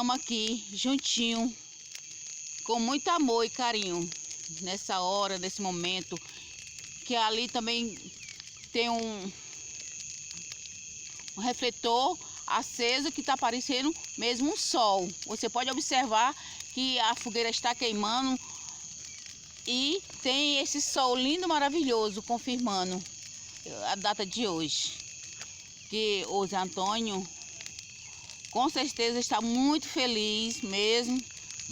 estamos aqui juntinho, com muito amor e carinho, nessa hora, nesse momento, que ali também tem um refletor aceso que está parecendo mesmo um sol. Você pode observar que a fogueira está queimando e tem esse sol lindo, maravilhoso, confirmando a data de hoje. Que o Zé Antônio com certeza está muito feliz mesmo.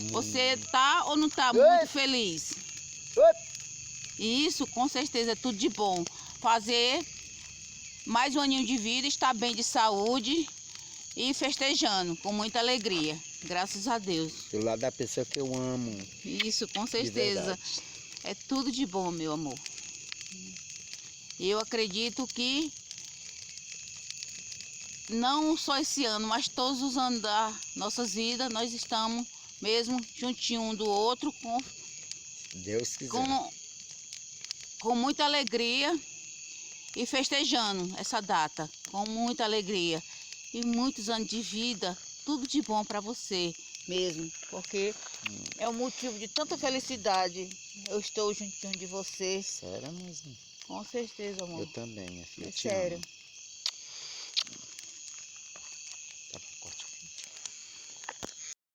Você tá ou não tá muito feliz? Isso, com certeza, é tudo de bom. Fazer mais um aninho de vida, estar bem de saúde e festejando com muita alegria. Graças a Deus. Do lado da pessoa que eu amo. Isso, com certeza. É tudo de bom, meu amor. Eu acredito que não só esse ano, mas todos os anos da nossas vidas, nós estamos mesmo juntinho um do outro, Deus quiser. Com muita alegria e festejando essa data, com muita alegria e muitos anos de vida, tudo de bom para você mesmo, porque é um motivo de tanta felicidade. Eu estou juntinho de você. Sério mesmo? Com certeza, amor. Eu também, minha filha. É sério. Te amo.